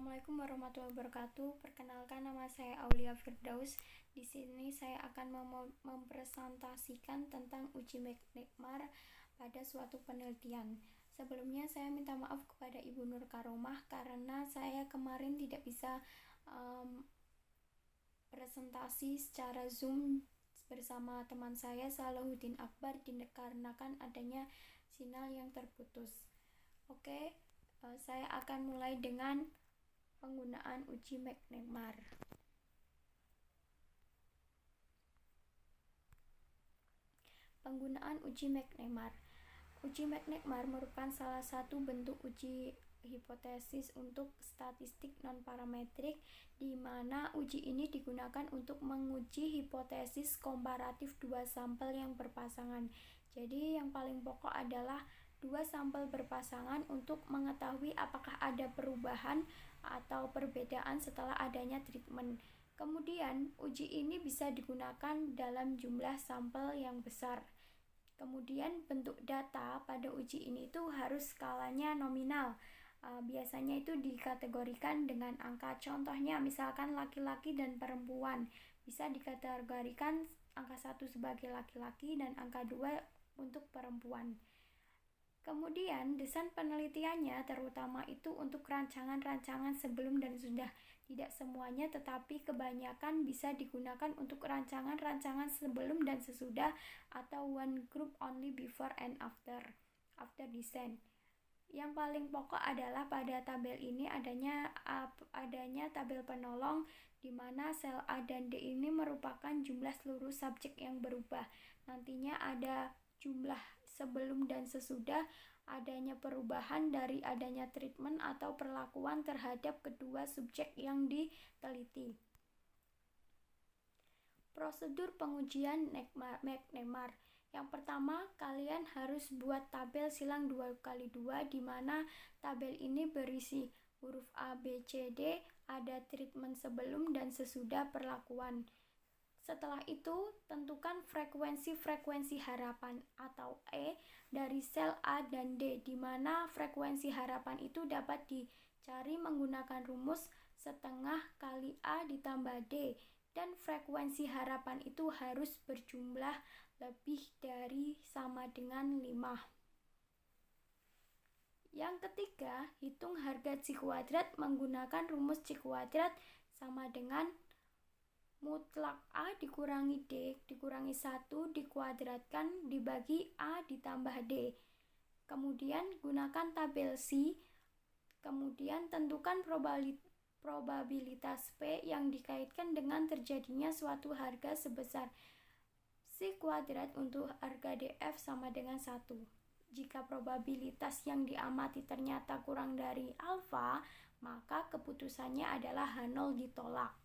Assalamualaikum warahmatullahi wabarakatuh. Perkenalkan, nama saya Aulia Firdaus. Di sini saya akan mempresentasikan tentang uji McNemar pada suatu penelitian. Sebelumnya saya minta maaf kepada Ibu Nur Karomah karena saya kemarin tidak bisa presentasi secara Zoom bersama teman saya Salahuddin Akbar dikarenakan adanya sinyal yang terputus. Oke. Saya akan mulai dengan penggunaan uji McNemar. Penggunaan uji McNemar. Uji McNemar merupakan salah satu bentuk uji hipotesis untuk statistik non-parametrik, di mana uji ini digunakan untuk menguji hipotesis komparatif dua sampel yang berpasangan. Jadi yang paling pokok adalah dua sampel berpasangan untuk mengetahui apakah ada perubahan atau perbedaan setelah adanya treatment. Kemudian, uji ini bisa digunakan dalam jumlah sampel yang besar. Kemudian, bentuk data pada uji ini itu harus skalanya nominal. Biasanya itu dikategorikan dengan angka. Contohnya, misalkan laki-laki dan perempuan. Bisa dikategorikan angka 1 sebagai laki-laki dan angka 2 untuk perempuan. Kemudian, desain penelitiannya terutama itu untuk rancangan-rancangan sebelum dan sudah. Tidak semuanya, tetapi kebanyakan bisa digunakan untuk rancangan-rancangan sebelum dan sesudah atau one group only before and after design. Yang paling pokok adalah pada tabel ini adanya tabel penolong di mana sel A dan D ini merupakan jumlah seluruh subjek yang berubah. Nantinya ada jumlah sebelum dan sesudah adanya perubahan dari adanya treatment atau perlakuan terhadap kedua subjek yang diteliti. Prosedur pengujian McNemar. Yang pertama, kalian harus buat tabel silang 2x2 di mana tabel ini berisi huruf A, B, C, D, ada treatment sebelum dan sesudah perlakuan. Setelah itu, tentukan frekuensi harapan atau E dari sel A dan D, di mana frekuensi harapan itu dapat dicari menggunakan rumus setengah kali A ditambah D, dan frekuensi harapan itu harus berjumlah lebih dari sama dengan 5. Yang ketiga, hitung harga C kuadrat menggunakan rumus C kuadrat sama dengan mutlak A dikurangi D dikurangi 1 dikuadratkan dibagi A ditambah D. Kemudian gunakan tabel C. Kemudian tentukan probabilitas P yang dikaitkan dengan terjadinya suatu harga sebesar C kuadrat untuk harga DF sama dengan 1. Jika probabilitas yang diamati ternyata kurang dari alfa, maka keputusannya adalah H0 ditolak.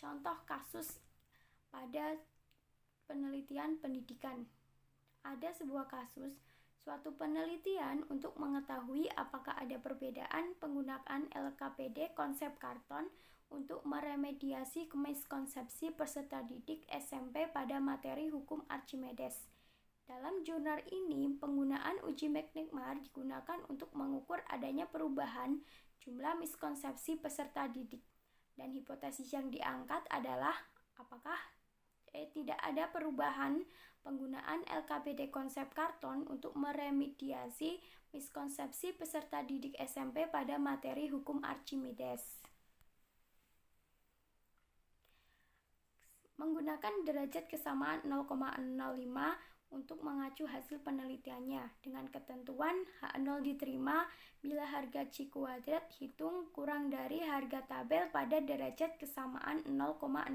Contoh kasus pada penelitian pendidikan. Ada sebuah kasus, suatu penelitian untuk mengetahui apakah ada perbedaan penggunaan LKPD konsep karton untuk meremediasi miskonsepsi peserta didik SMP pada materi hukum Archimedes. Dalam jurnal ini, penggunaan uji McNemar digunakan untuk mengukur adanya perubahan jumlah miskonsepsi peserta didik. Dan hipotesis yang diangkat adalah apakah tidak ada perubahan penggunaan LKPD konsep karton untuk meremediasi miskonsepsi peserta didik SMP pada materi hukum Archimedes. Menggunakan derajat kesamaan 0,05 untuk mengacu hasil penelitiannya dengan ketentuan H0 diterima bila harga C kuadrat hitung kurang dari harga tabel pada derajat kesamaan 0,05.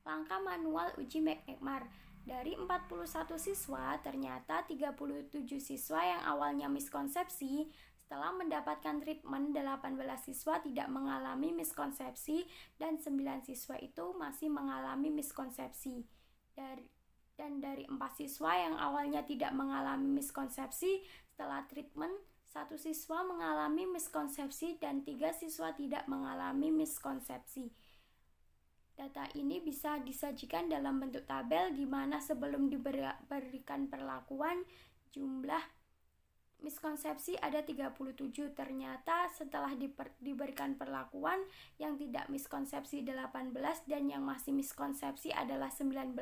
Langkah manual uji McNemar. Dari 41 siswa, ternyata 37 siswa yang awalnya miskonsepsi setelah mendapatkan treatment 18 siswa tidak mengalami miskonsepsi dan 9 siswa itu masih mengalami miskonsepsi. Dan dari 4 siswa yang awalnya tidak mengalami miskonsepsi setelah treatment, 1 siswa mengalami miskonsepsi dan 3 siswa tidak mengalami miskonsepsi. Data ini bisa disajikan dalam bentuk tabel di mana sebelum diberikan perlakuan jumlah miskonsepsi ada 37. Ternyata setelah diberikan perlakuan, yang tidak miskonsepsi 18 dan yang masih miskonsepsi adalah 19.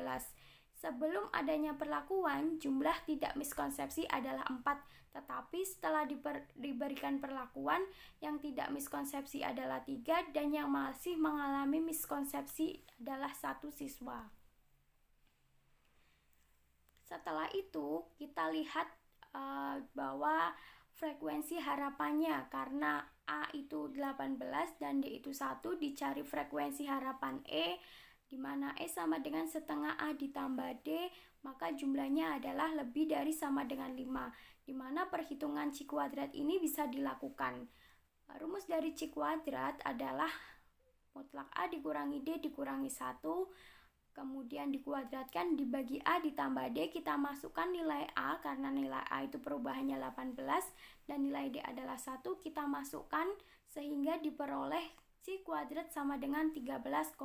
Sebelum adanya perlakuan, jumlah tidak miskonsepsi adalah 4, tetapi setelah diberikan perlakuan, yang tidak miskonsepsi adalah 3 dan yang masih mengalami miskonsepsi adalah 1 siswa. Setelah itu, kita lihat bahwa frekuensi harapannya, karena A itu 18 dan D itu 1, dicari frekuensi harapan E, di mana E sama dengan setengah A ditambah D, maka jumlahnya adalah lebih dari sama dengan 5, di mana perhitungan C kuadrat ini bisa dilakukan. Rumus dari C kuadrat adalah mutlak A dikurangi D dikurangi 1, kemudian dikuadratkan dibagi A ditambah D, kita masukkan nilai A karena nilai A itu perubahannya 18 dan nilai D adalah 1, kita masukkan sehingga diperoleh C kuadrat sama dengan 13,47.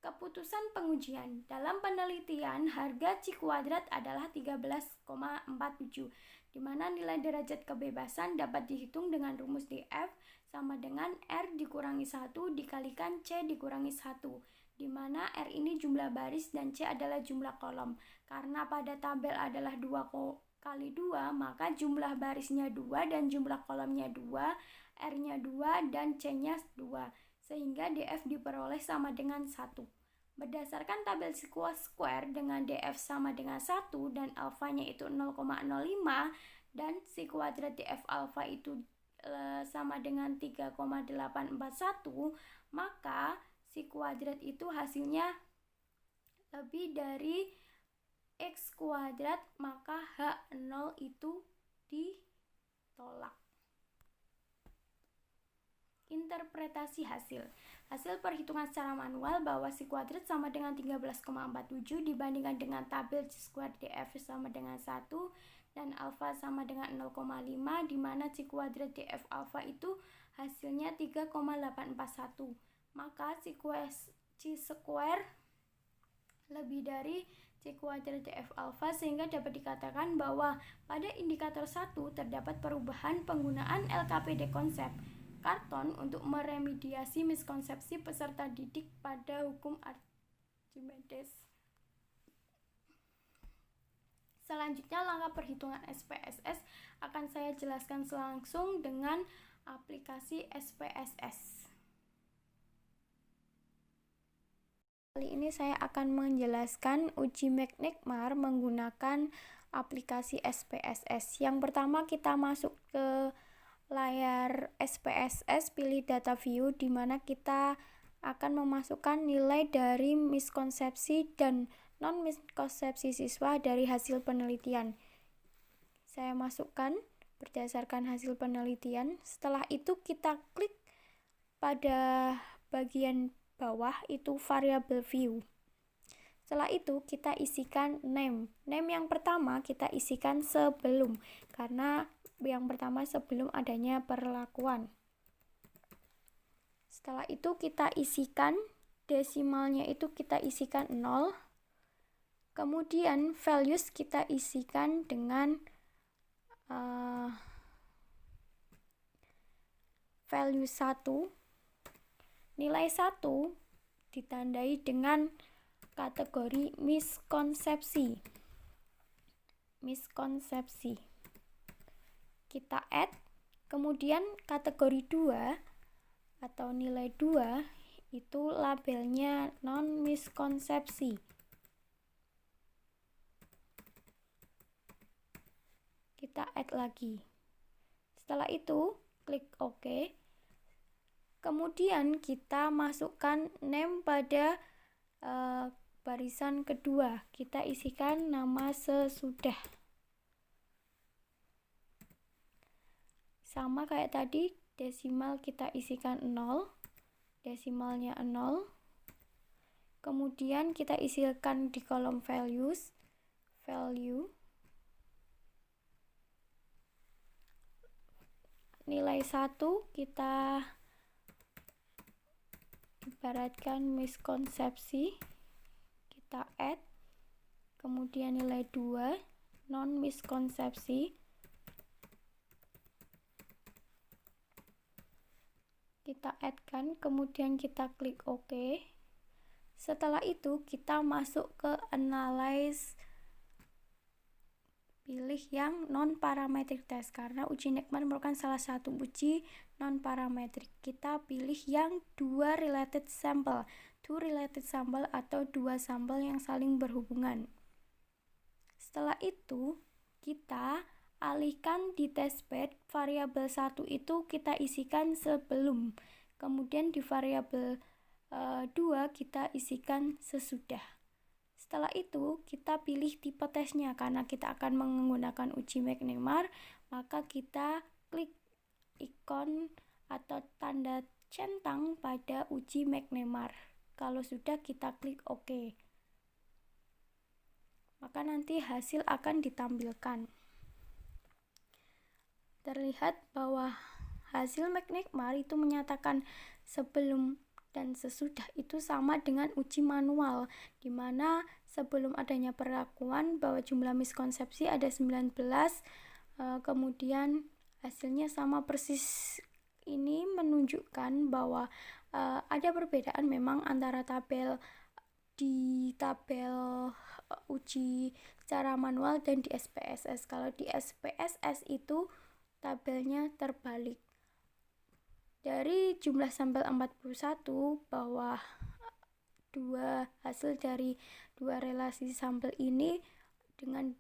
Keputusan pengujian. Dalam penelitian, harga C kuadrat adalah 13,47, di mana nilai derajat kebebasan dapat dihitung dengan rumus DF sama dengan R dikurangi 1 dikalikan C dikurangi 1, di mana R ini jumlah baris dan C adalah jumlah kolom. Karena pada tabel adalah 2 kali 2, maka jumlah barisnya 2 dan jumlah kolomnya 2, R-nya 2 dan C-nya 2, sehingga DF diperoleh sama dengan 1. Berdasarkan tabel square dengan DF sama dengan 1 dan alfanya itu 0,05 dan C kuadrat DF alfa itu sama dengan 3,841, maka C kuadrat itu hasilnya lebih dari X kuadrat, maka H0 itu ditolak. Interpretasi hasil. Hasil perhitungan secara manual bahwa C kuadrat sama dengan 13,47 dibandingkan dengan tabel C square DF sama dengan 1 dan alfa sama dengan 0,5, di mana C kuadrat DF alfa itu hasilnya 3,841. Maka C square lebih dari C kuadrat DF alfa, sehingga dapat dikatakan bahwa pada indikator 1 terdapat perubahan penggunaan LKPD konsep Cartan untuk meremediasi miskonsepsi peserta didik pada hukum Archimedes. Selanjutnya, langkah perhitungan SPSS akan saya jelaskan langsung dengan aplikasi SPSS. Kali ini saya akan menjelaskan uji McNemark menggunakan aplikasi SPSS. Yang pertama, kita masuk ke layar SPSS, pilih data view, di mana kita akan memasukkan nilai dari miskonsepsi dan non-miskonsepsi siswa dari hasil penelitian. Saya masukkan berdasarkan hasil penelitian. Setelah itu kita klik pada bagian bawah itu variable view. Setelah itu kita isikan name. Name yang pertama kita isikan sebelum, karena yang pertama sebelum adanya perlakuan. Setelah itu kita isikan desimalnya, itu kita isikan 0. Kemudian values kita isikan dengan value 1. Nilai 1 ditandai dengan kategori miskonsepsi. Kita add, kemudian kategori 2 atau nilai 2 itu labelnya non-miskonsepsi. Kita add lagi. Setelah itu klik OK. Kemudian kita masukkan name pada barisan kedua. Kita isikan nama sesudah. Sama kayak tadi, desimal kita isikan 0. Desimalnya 0. Kemudian kita isikan di kolom values, value. Nilai 1 kita ibaratkan miskonsepsi, kita add. Kemudian nilai 2 non-miskonsepsi. Kita add-kan, kemudian kita klik OK. Setelah itu kita masuk ke analyze, pilih yang non-parametric test karena uji Nekmar merupakan salah satu uji non-parametric. Kita pilih yang dua related sample atau dua sampel yang saling berhubungan. Setelah itu kita alihkan di testbed, variabel 1 itu kita isikan sebelum, kemudian di variabel 2 kita isikan sesudah. Setelah itu kita pilih tipe tesnya, karena kita akan menggunakan uji McNemar, maka kita klik ikon atau tanda centang pada uji McNemar. Kalau sudah, kita klik OK. Maka nanti hasil akan ditampilkan. Terlihat bahwa hasil McNemar itu menyatakan sebelum dan sesudah itu sama dengan uji manual, di mana sebelum adanya perlakuan bahwa jumlah miskonsepsi ada 19, kemudian hasilnya sama persis. Ini menunjukkan bahwa ada perbedaan memang antara tabel uji secara manual dan di SPSS. Kalau di SPSS itu tabelnya terbalik. Dari jumlah sampel 41, bahwa hasil dari dua relasi sampel ini dengan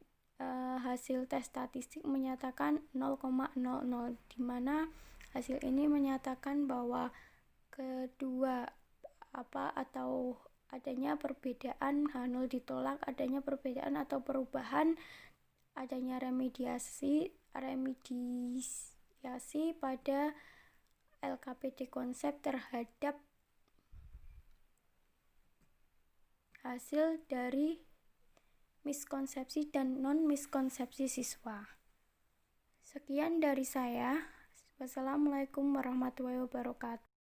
hasil tes statistik menyatakan 0,00, di mana hasil ini menyatakan bahwa kedua atau adanya perbedaan H0 ditolak, adanya perbedaan atau perubahan, adanya remediasi pada LKPD konsep terhadap hasil dari miskonsepsi dan non-miskonsepsi siswa. Sekian dari saya. Wassalamualaikum warahmatullahi wabarakatuh.